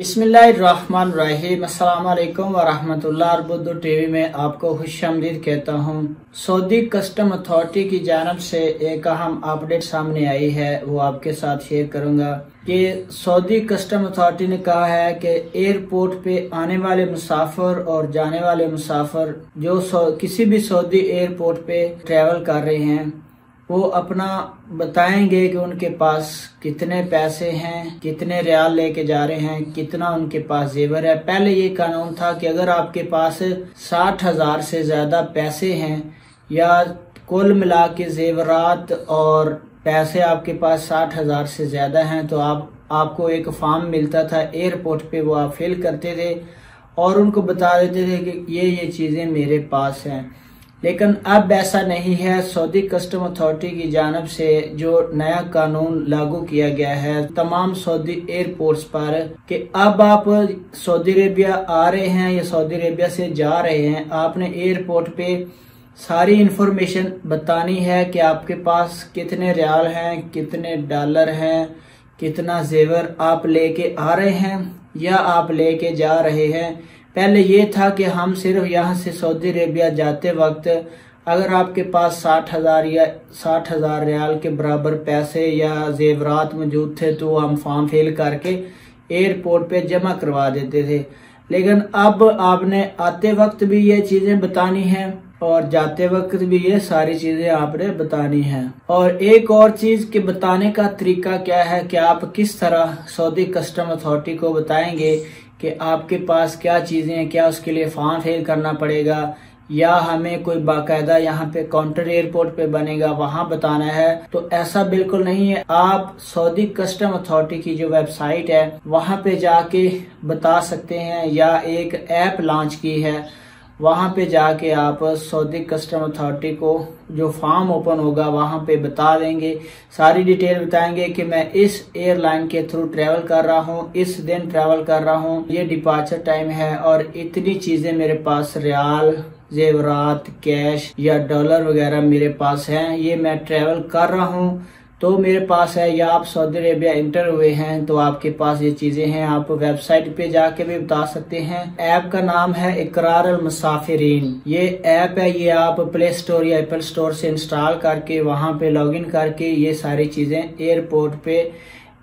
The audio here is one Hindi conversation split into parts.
बिस्मिल्लाहिर्रहमानिर्रहीम। अस्सलाम वालेकुम वरहमतुल्लाह। अर्बुद्दू टीवी में आपको खुशामदीद कहता हूँ। सऊदी कस्टम अथॉरिटी की जानब से एक अहम अपडेट सामने आई है, वो आपके साथ शेयर करूंगा कि सऊदी कस्टम अथॉरिटी ने कहा है कि एयरपोर्ट पे आने वाले मुसाफिर और जाने वाले मुसाफिर जो किसी भी सऊदी एयरपोर्ट पे ट्रैवल कर रहे हैं वो अपना बताएंगे कि उनके पास कितने पैसे हैं, कितने रियाल लेके जा रहे हैं, कितना उनके पास जेवर है। पहले ये कानून था कि अगर आपके पास 60,000 से ज्यादा पैसे हैं या कुल मिला के जेवरात और पैसे आपके पास 60,000 से ज्यादा हैं तो आपको एक फॉर्म मिलता था एयरपोर्ट पे, वो आप फिल करते थे और उनको बता देते थे कि ये चीजें मेरे पास हैं। लेकिन अब ऐसा नहीं है। सऊदी कस्टम अथॉरिटी की जानब से जो नया कानून लागू किया गया है तमाम सऊदी एयरपोर्ट्स पर कि अब आप सऊदी अरेबिया आ रहे हैं या सऊदी अरेबिया से जा रहे हैं, आपने एयरपोर्ट पे सारी इंफॉर्मेशन बतानी है कि आपके पास कितने रियाल हैं, कितने डॉलर हैं, कितना जेवर आप लेके आ रहे हैं या आप लेके जा रहे हैं। पहले ये था कि हम सिर्फ यहाँ से सऊदी अरेबिया जाते वक्त अगर आपके पास 60,000 या 60,000 रियाल के बराबर पैसे या जेवरात मौजूद थे तो हम फॉर्म फिल करके एयरपोर्ट पे जमा करवा देते थे। लेकिन अब आपने आते वक्त भी ये चीजें बतानी हैं और जाते वक्त भी ये सारी चीजें आपने बतानी हैं। और एक और चीज के बताने का तरीका क्या है कि आप किस तरह सऊदी कस्टम अथॉरिटी को बताएंगे कि आपके पास क्या चीजें हैं, क्या उसके लिए फॉर्म फिल करना पड़ेगा या हमें कोई बाकायदा यहाँ पे काउंटर एयरपोर्ट पे बनेगा वहां बताना है। तो ऐसा बिल्कुल नहीं है। आप सऊदी कस्टम अथॉरिटी की जो वेबसाइट है वहां पे जाके बता सकते हैं या एक ऐप लॉन्च की है, वहां पे जाके आप सऊदी कस्टम अथॉरिटी को जो फॉर्म ओपन होगा वहां पे बता देंगे, सारी डिटेल बताएंगे कि मैं इस एयरलाइन के थ्रू ट्रेवल कर रहा हूँ, इस दिन ट्रेवल कर रहा हूँ, ये डिपार्चर टाइम है और इतनी चीजें मेरे पास रियाल, जेवरात, कैश या डॉलर वगैरह मेरे पास हैं, ये मैं ट्रेवल कर रहा हूँ तो मेरे पास है। या आप सऊदी अरेबिया इंटर हुए हैं तो आपके पास ये चीजें हैं, आप वेबसाइट पे जाके भी बता सकते हैं। ऐप का नाम है इकरार अल मुसाफिरीन। ये ऐप है, ये आप प्ले स्टोर या एप्पल स्टोर से इंस्टॉल करके वहां पे लॉगिन करके ये सारी चीजें एयरपोर्ट पे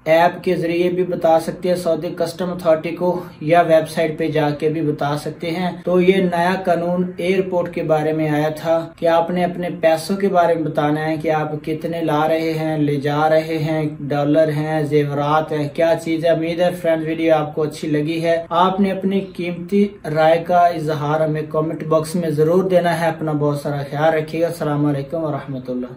ऐप के जरिए भी बता सकते हैं सऊदी कस्टम अथॉरिटी को या वेबसाइट पे जाके भी बता सकते हैं। तो ये नया कानून एयरपोर्ट के बारे में आया था कि आपने अपने पैसों के बारे में बताना है कि आप कितने ला रहे हैं, ले जा रहे हैं, डॉलर हैं, जेवरात हैं, क्या चीज है। उम्मीद है फ्रेंड वीडियो आपको अच्छी लगी है। आपने अपनी कीमती राय का इजहार हमें कमेंट बॉक्स में जरूर देना है। अपना बहुत सारा ख्याल रखिएगा। अस्सलाम वालेकुम वरहमतुल्लाह।